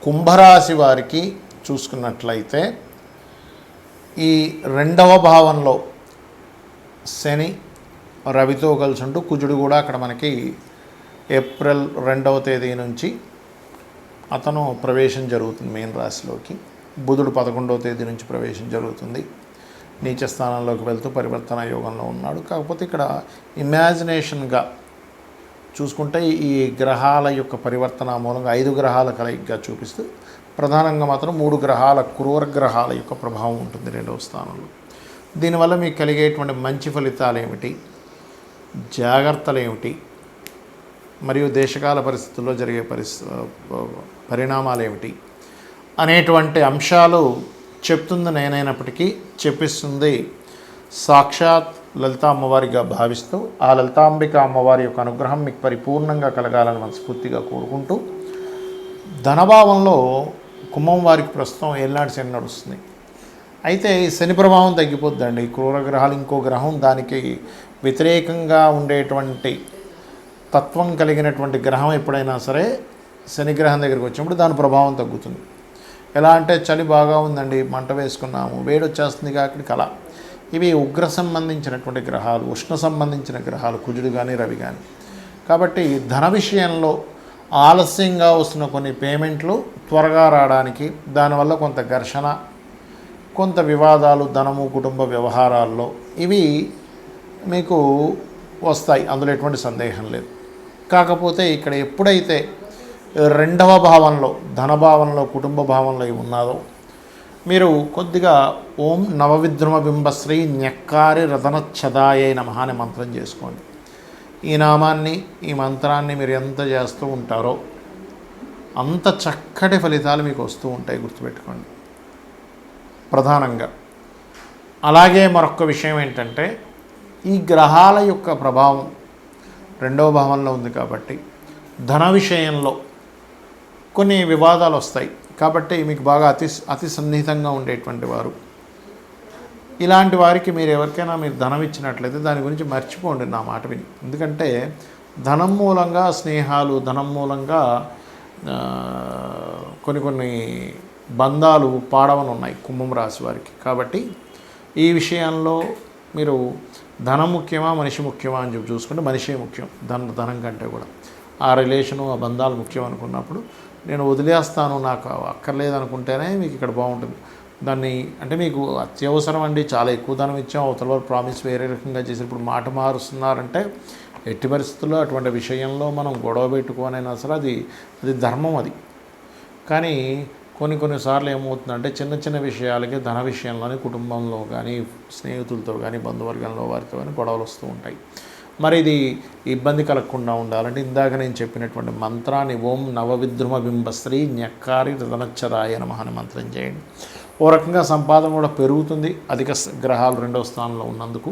కుంభరాశి వారికి చూసుకున్నట్లయితే ఈ రెండవ భావంలో శని రవితో కలిసి ఉంటూ కుజుడు కూడా అక్కడ మనకి ఏప్రిల్ 2వ తేదీ నుంచి అతను ప్రవేశం జరుగుతుంది మీన రాశిలోకి. బుధుడు 11వ తేదీ నుంచి ప్రవేశం జరుగుతుంది. నీచ స్థానంలోకి వెళ్తూ పరివర్తన యోగంలో ఉన్నాడు. కాకపోతే ఇక్కడ ఇమాజినేషన్గా చూసుకుంటే ఈ గ్రహాల యొక్క పరివర్తన మూలంగా 5 గ్రహాల కలయికగా చూపిస్తూ ప్రధానంగా మాత్రం 3 గ్రహాల క్రూర గ్రహాల యొక్క ప్రభావం ఉంటుంది 2వ స్థానంలో. దీనివల్ల మీకు కలిగేటువంటి మంచి ఫలితాలు ఏమిటి, జాగ్రత్తలు ఏమిటి, మరియు దేశకాల పరిస్థితుల్లో జరిగే పరిణామాలు ఏమిటి అనేటువంటి అంశాలు చెప్తుంది నేనైనప్పటికీ చెప్పిస్తుంది సాక్షాత్ లలితా అమ్మవారిగా భావిస్తూ ఆ లలితాంబిక అమ్మవారి యొక్క అనుగ్రహం మీకు పరిపూర్ణంగా కలగాలని మనస్ఫూర్తిగా కోరుకుంటూ, ధనభావంలో కుంభం వారికి ప్రస్తుతం ఏళ్ళనాడు శని నడుస్తుంది. అయితే ఈ శని ప్రభావం తగ్గిపోద్దండి. క్రూరగ్రహాలు ఇంకో గ్రహం దానికి వ్యతిరేకంగా ఉండేటువంటి తత్వం కలిగినటువంటి గ్రహం ఎప్పుడైనా సరే శని గ్రహం దగ్గరికి వచ్చినప్పుడు దాని ప్రభావం తగ్గుతుంది. ఎలా అంటే చలి బాగా ఉందండి, మంట వేసుకున్నాము, వేడి వచ్చేస్తుంది కాక కళ. ఇవి ఉగ్ర సంబంధించినటువంటి గ్రహాలు, ఉష్ణ సంబంధించిన గ్రహాలు, కుజుడు కానీ రవి కానీ. కాబట్టి ధన విషయంలో ఆలస్యంగా వస్తున్న కొన్ని పేమెంట్లు త్వరగా రావడానికి, దానివల్ల కొంత ఘర్షణ, కొంత వివాదాలు ధనము కుటుంబ వ్యవహారాల్లో ఇవి మీకు వస్తాయి, అందులో ఎటువంటి సందేహం లేదు. కాకపోతే ఇక్కడ ఎప్పుడైతే 2వ భావంలో ధనభావంలో కుటుంబ భావంలో ఉన్నారో మీరు కొద్దిగా ఓం నవవిద్రుమ బింబశ్రీ న్యక్కారి రతనచ్చదాయ నమః అనే మంత్రం చేసుకోండి. ఈ నామాన్ని ఈ మంత్రాన్ని మీరు ఎంత చేస్తూ ఉంటారో అంత చక్కటి ఫలితాలు మీకు వస్తూ ఉంటాయి, గుర్తుపెట్టుకోండి ప్రధానంగా. అలాగే మరొక విషయం ఏంటంటే ఈ గ్రహాల యొక్క ప్రభావం 2వ భావంలో ఉంది కాబట్టి ధన విషయంలో కొన్ని వివాదాలు వస్తాయి. కాబట్టి మీకు బాగా అతి సన్నిహితంగా ఉండేటువంటి వారు, ఇలాంటి వారికి మీరు ఎవరికైనా మీరు ధనం ఇచ్చినట్లయితే దాని గురించి మర్చిపోండి నా మాట విని. ఎందుకంటే ధనం మూలంగా స్నేహాలు, ధనం మూలంగా కొన్ని బంధాలు పాడవని ఉన్నాయి కుంభం రాశి వారికి. కాబట్టి ఈ విషయంలో మీరు ధనం ముఖ్యమా మనిషి ముఖ్యమా అని చెప్పి చూసుకుంటే మనిషే ముఖ్యం ధనం కంటే కూడా. ఆ రిలేషను ఆ బంధాలు ముఖ్యం అనుకున్నప్పుడు నేను వదిలేస్తాను, నాకు అక్కర్లేదు అనుకుంటేనే మీకు ఇక్కడ బాగుంటుంది. దాన్ని అంటే మీకు అత్యవసరం అండి, చాలా ఎక్కువ ధనం ఇచ్చాం, అవతల వారు ప్రామిస్ వేరే రకంగా చేసి ఇప్పుడు మాట మారుస్తున్నారంటే ఎట్టి పరిస్థితుల్లో అటువంటి విషయంలో మనం గొడవ పెట్టుకోనైనా సరే అది ధర్మం అది. కానీ కొన్నిసార్లు ఏమవుతుందంటే చిన్న విషయాలకి ధన విషయంలోని కుటుంబంలో కానీ స్నేహితులతో కానీ బంధువర్గంలో వారితో కానీ గొడవలు వస్తూ ఉంటాయి. మరి ఇది ఇబ్బంది కలగకుండా ఉండాలంటే ఇందాక నేను చెప్పినటువంటి మంత్రాన్ని ఓం నవవిద్రుమ బింబశ్రీ న్యక్కారి రతనచ్చదాయ నమః అనే మంత్రం చేయండి. ఓ రకంగా సంపాదన కూడా పెరుగుతుంది అధిక గ్రహాలు 2వ స్థానంలో ఉన్నందుకు.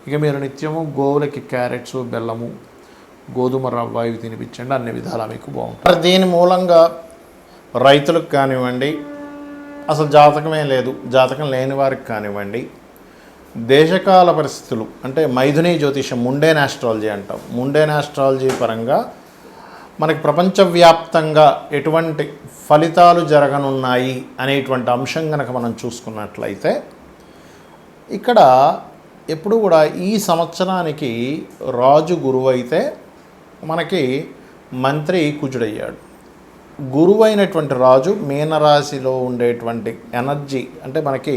ఇక మీరు నిత్యము గోవులకి క్యారెట్స్, బెల్లము, గోధుమ రవ్వ ఇవి తినిపించండి, అన్ని విధాలా మీకు బాగుంటుంది. దీని మూలంగా రైతులకు కానివ్వండి, అసలు జాతకమే లేదు జాతకం లేని వారికి కానివ్వండి, దేశకాల పరిస్థితులు అంటే మైథుని జ్యోతిషం ముండేన్ ఆస్ట్రాలజీ అంటాం. ముండేన్ ఆస్ట్రాలజీ పరంగా మనకి ప్రపంచవ్యాప్తంగా ఎటువంటి ఫలితాలు జరగనున్నాయి అనేటువంటి అంశం కనుక మనం చూసుకున్నట్లయితే ఇక్కడ ఎప్పుడు కూడా ఈ సంవత్సరానికి రాజు గురువు అయితే మనకి మంత్రి కుజుడయ్యాడు. గురువైనటువంటి రాజు మీనరాశిలో ఉండేటువంటి ఎనర్జీ అంటే మనకి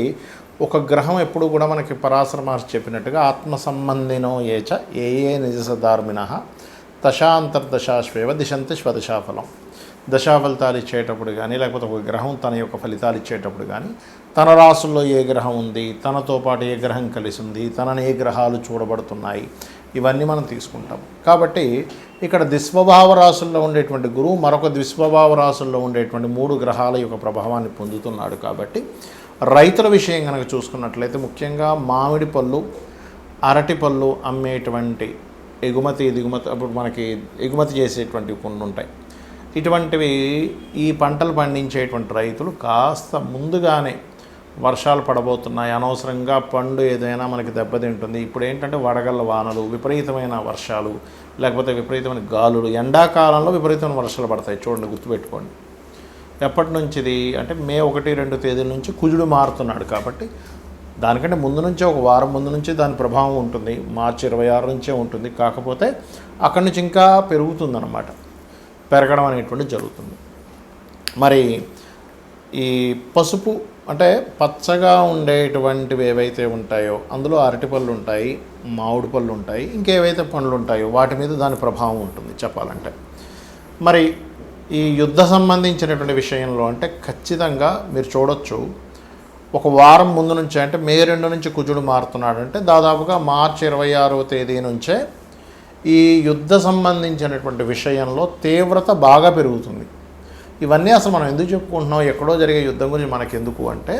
ఒక గ్రహం ఎప్పుడు కూడా మనకి పరాశర మహర్షి చెప్పినట్టుగా ఆత్మ సంబంధినో ఏచ ఏ నిజసధార్మిణ దశాంతర్దశాశ్వేవ దిశంతి స్వదశాఫలం. దశాఫలితాలు ఇచ్చేటప్పుడు కానీ లేకపోతే ఒక గ్రహం తన యొక్క ఫలితాలు ఇచ్చేటప్పుడు కానీ తన రాసుల్లో ఏ గ్రహం ఉంది, తనతో పాటు ఏ గ్రహం కలిసి ఉంది, తనని ఏ గ్రహాలు చూడబడుతున్నాయి, ఇవన్నీ మనం తీసుకుంటాం. కాబట్టి ఇక్కడ ద్విస్వభావ రాశుల్లో ఉండేటువంటి గురువు మరొక ద్విస్వభావ రాశుల్లో ఉండేటువంటి 3 గ్రహాల యొక్క ప్రభావాన్ని పొందుతున్నాడు. కాబట్టి రైతుల విషయం కనుక చూసుకున్నట్లయితే ముఖ్యంగా మామిడి పళ్ళు, అరటి పళ్ళు అమ్మేటువంటి ఎగుమతి దిగుమతి అప్పుడు మనకి ఎగుమతి చేసేటువంటి కొన్ని ఉంటాయి. ఇటువంటివి ఈ పంటలు పండించేటువంటి రైతులు కాస్త ముందుగానే వర్షాలు పడబోతున్నాయి, అనవసరంగా పండు ఏదైనా మనకి దెబ్బతింటుంది. ఇప్పుడు ఏంటంటే వడగళ్ళ వానలు, విపరీతమైన వర్షాలు, లేకపోతే విపరీతమైన గాలులు, ఎండాకాలంలో విపరీతమైన వర్షాలు పడతాయి చూడండి, గుర్తుపెట్టుకోండి. ఎప్పటి నుంచి ఇది అంటే మే 1-2 తేదీల నుంచి కుజుడు మారుతున్నాడు కాబట్టి దానికంటే ముందు నుంచే ఒక వారం ముందు నుంచి దాని ప్రభావం ఉంటుంది. మార్చి 26 నుంచే ఉంటుంది. కాకపోతే అక్కడి నుంచి ఇంకా పెరుగుతుందన్నమాట, పెరగడం అనేటువంటిది జరుగుతుంది. మరి ఈ పసుపు అంటే పచ్చగా ఉండేటువంటివి ఏవైతే ఉంటాయో అందులో అరటిపళ్ళు ఉంటాయి, మామిడి పళ్ళు ఉంటాయి, ఇంకేవైతే పండ్లు ఉంటాయో వాటి మీద దాని ప్రభావం ఉంటుంది చెప్పాలంటే. మరి ఈ యుద్ధ సంబంధించినటువంటి విషయంలో అంటే ఖచ్చితంగా మీరు చూడొచ్చు, ఒక వారం ముందు నుంచి అంటే మే 2 నుంచి కుజుడు మారుతున్నాడంటే దాదాపుగా మార్చి 26వ తేదీ నుంచే ఈ యుద్ధ సంబంధించినటువంటి విషయంలో తీవ్రత బాగా పెరుగుతుంది. ఇవన్నీ అసలు మనం ఎందుకు చెప్పుకుంటున్నాం, ఎక్కడో జరిగే యుద్ధం గురించి మనకెందుకు అంటే,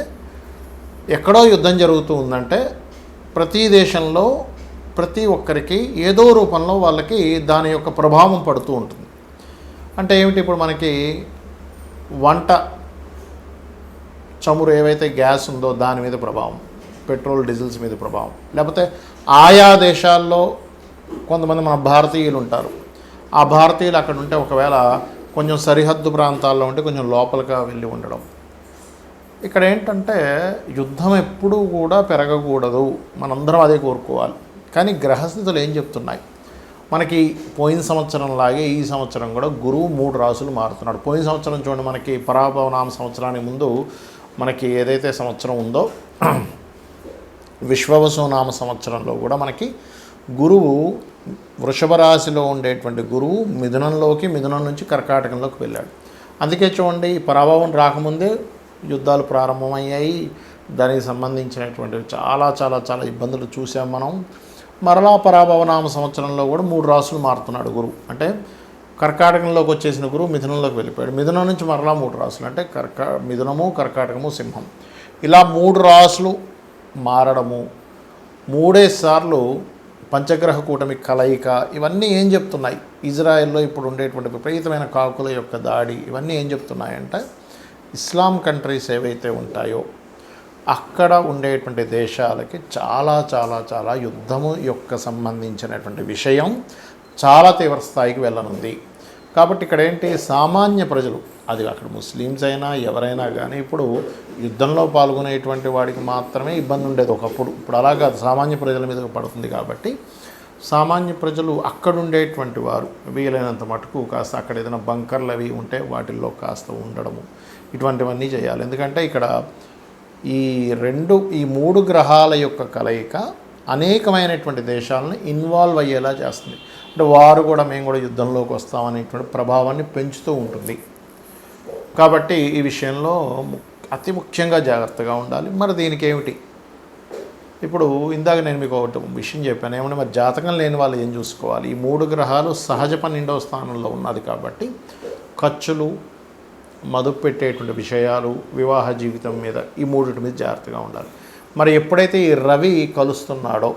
ఎక్కడో యుద్ధం జరుగుతూ ఉందంటే ప్రతి దేశంలో ప్రతి ఒక్కరికి ఏదో రూపంలో వాళ్ళకి దాని యొక్క ప్రభావం పడుతూ ఉంటుంది. అంటే ఏమిటి, ఇప్పుడు మనకి వంట చమురు ఏవైతే గ్యాస్ ఉందో దాని మీద ప్రభావం, పెట్రోల్ డీజిల్స్ మీద ప్రభావం, లేకపోతే ఆయా దేశాల్లో కొంతమంది మన భారతీయులు ఉంటారు. ఆ భారతీయులు అక్కడ ఉంటే ఒకవేళ కొంచెం సరిహద్దు ప్రాంతాల్లో ఉంటే కొంచెం లోపలిగా వెళ్ళి ఉండడం. ఇక్కడ ఏంటంటే యుద్ధం ఎప్పుడూ కూడా పెరగకూడదు, మనందరం అదే కోరుకోవాలి. కానీ గ్రహస్థితులు ఏం చెప్తున్నాయి మనకి, పోయిన సంవత్సరం లాగే ఈ సంవత్సరం కూడా గురువు 3 రాసులు మారుతున్నాడు. పోయిన సంవత్సరం చూడండి, మనకి పరాభవనామ సంవత్సరానికి ముందు మనకి ఏదైతే సంవత్సరం ఉందో విశ్వవసునామ సంవత్సరంలో కూడా మనకి గురువు వృషభ రాశిలో ఉండేటువంటి గురువు మిథునం నుంచి కర్కాటకంలోకి వెళ్ళాడు. అందుకే చూడండి, ఈ పరాభవం రాకముందే యుద్ధాలు ప్రారంభమయ్యాయి. దానికి సంబంధించినటువంటి చాలా చాలా చాలా ఇబ్బందులు చూసాం మనం. మరలా పరాభవనామ సంవత్సరంలో కూడా 3 రాసులు మారుతున్నాడు గురువు. అంటే కర్కాటకంలోకి వచ్చేసిన గురువు మిథునంలోకి వెళ్ళిపోయాడు. మిథునం నుంచి మరలా 3 రాసులు అంటే మిథునము, కర్కాటకము, సింహం, ఇలా 3 రాసులు మారడము, 3 సార్లు పంచగ్రహ కూటమి కలయిక, ఇవన్నీ ఏం చెప్తున్నాయి, ఇజ్రాయెల్లో ఇప్పుడు ఉండేటువంటి విపరీతమైన కాకుల యొక్క దాడి, ఇవన్నీ ఏం చెప్తున్నాయంటే ఇస్లాం కంట్రీస్ ఏవైతే ఉంటాయో అక్కడ ఉండేటువంటి దేశాలకి చాలా చాలా చాలా యుద్ధము యొక్క సంబంధించినటువంటి విషయం చాలా తీవ్ర స్థాయికి వెళ్ళనుంది. కాబట్టి ఇక్కడ ఏంటి, సామాన్య ప్రజలు, అది అక్కడ ముస్లిమ్స్ అయినా ఎవరైనా కానీ ఇప్పుడు యుద్ధంలో పాల్గొనేటువంటి వాడికి మాత్రమే ఇబ్బంది ఉండేది ఒకప్పుడు. ఇప్పుడు అలాగా సామాన్య ప్రజల మీద పడుతుంది. కాబట్టి సామాన్య ప్రజలు అక్కడ ఉండేటువంటి వారు వీలైనంత మటుకు కాస్త అక్కడ ఏదైనా బంకర్లు అవి ఉంటే వాటిల్లో కాస్త ఉండడము, ఇటువంటివన్నీ చేయాలి. ఎందుకంటే ఇక్కడ ఈ 3 గ్రహాల యొక్క కలయిక అనేకమైనటువంటి దేశాలను ఇన్వాల్వ్ అయ్యేలా చేస్తుంది. అంటే వారు కూడా మేము కూడా యుద్ధంలోకి వస్తామనేటువంటి ప్రభావాన్ని పెంచుతూ ఉంటుంది. కాబట్టి ఈ విషయంలో అతి ముఖ్యంగా జాగ్రత్తగా ఉండాలి. మరి దీనికి ఏమిటి, ఇప్పుడు ఇందాక నేను మీకు ఒకటి విషయం చెప్పాను, ఏమంటే మరి జాతకం లేని వాళ్ళు ఏం చూసుకోవాలి. ఈ 3 గ్రహాలు సహజ 12వ స్థానంలో ఉన్నది కాబట్టి ఖర్చులు, మదుపు పెట్టేటువంటి విషయాలు, వివాహ జీవితం మీద ఈ 3 మీద జాగ్రత్తగా ఉండాలి. మరి ఎప్పుడైతే ఈ రవి కలుస్తున్నాడో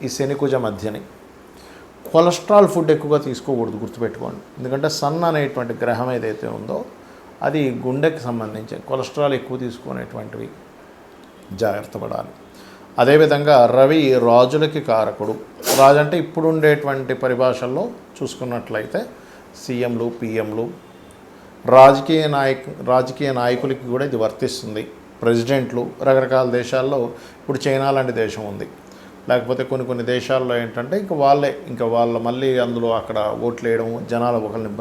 ఈ శనికుజ మధ్యని, కొలెస్ట్రాల్ ఫుడ్ ఎక్కువగా తీసుకోకూడదు, గుర్తుపెట్టుకోండి. ఎందుకంటే సన్ అనేటువంటి గ్రహం ఏదైతే ఉందో అది గుండెకి సంబంధించి కొలెస్ట్రాల్ ఎక్కువ తీసుకునేటువంటివి, జాగ్రత్త పడాలి. అదేవిధంగా రవి రాజులకి కారకుడు. రాజు అంటే ఇప్పుడు ఉండేటువంటి పరిభాషల్లో చూసుకున్నట్లయితే సీఎంలు, పిఎంలు, రాజకీయ నాయకులకి కూడా ఇది వర్తిస్తుంది. ప్రెసిడెంట్లు, రకరకాల దేశాల్లో ఇప్పుడు చైనా లాంటి దేశం ఉంది, లేకపోతే కొన్ని దేశాల్లో ఏంటంటే ఇంకా వాళ్ళ మళ్ళీ అందులో అక్కడ ఓట్లు వేయడం, జనాలు ఒకరిని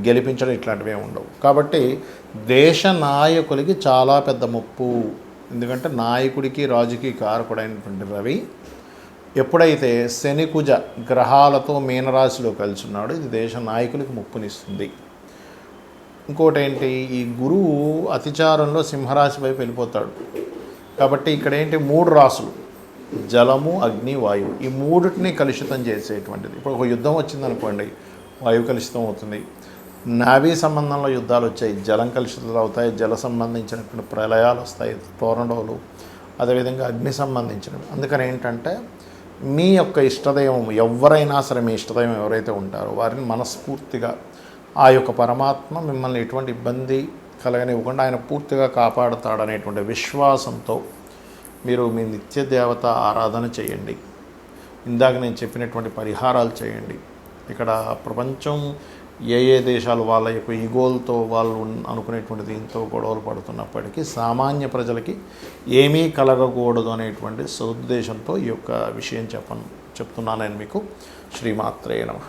గెలిపించడం, ఇట్లాంటివి ఏమి ఉండవు. కాబట్టి దేశ నాయకులకి చాలా పెద్ద ముప్పు. ఎందుకంటే నాయకుడికి రాజుకి కారకుడైనటువంటి రవి ఎప్పుడైతే శనికుజ గ్రహాలతో మీనరాశిలో కలిసి ఉన్నాడో ఇది దేశ నాయకులకి ముప్పునిస్తుంది. ఇంకోటి ఏంటి, ఈ గురువు అతిచారంలో సింహరాశి వైపు వెళ్ళిపోతాడు. కాబట్టి ఇక్కడ ఏంటి, 3 రాసులు జలము, అగ్ని, వాయువు, ఈ 3టిని కలుషితం చేసేటువంటిది. ఇప్పుడు ఒక యుద్ధం వచ్చిందనుకోండి, వాయువు కలుషితం అవుతుంది. నావీ సంబంధంలో యుద్ధాలు వచ్చాయి, జలం కలుషితాలు అవుతాయి, జల సంబంధించినటువంటి ప్రళయాలు వస్తాయి, టోర్నడోలు, అదేవిధంగా అగ్ని సంబంధించినవి. అందుకని ఏంటంటే మీ యొక్క ఇష్టదైవం ఎవరైనా సరే, మీ ఇష్టదైవం ఎవరైతే ఉంటారో వారిని మనస్ఫూర్తిగా ఆ యొక్క పరమాత్మ మిమ్మల్ని ఎటువంటి ఇబ్బంది కలగనివ్వకుండా ఆయన పూర్తిగా కాపాడుతాడనేటువంటి విశ్వాసంతో మీరు మీ నిత్య దేవత ఆరాధన చేయండి. ఇందాక నేను చెప్పినటువంటి పరిహారాలు చేయండి. ఇక్కడ ప్రపంచం ఏ దేశాలు వాళ్ళ యొక్క ఈగోలతో వాళ్ళు అనుకునేటువంటి దీంతో గొడవలు పడుతున్నప్పటికీ సామాన్య ప్రజలకి ఏమీ కలగకూడదు అనేటువంటి సదుద్దేశంతో ఈ యొక్క విషయం చెప్తున్నాను నేను మీకు. శ్రీమాత్రే నమః.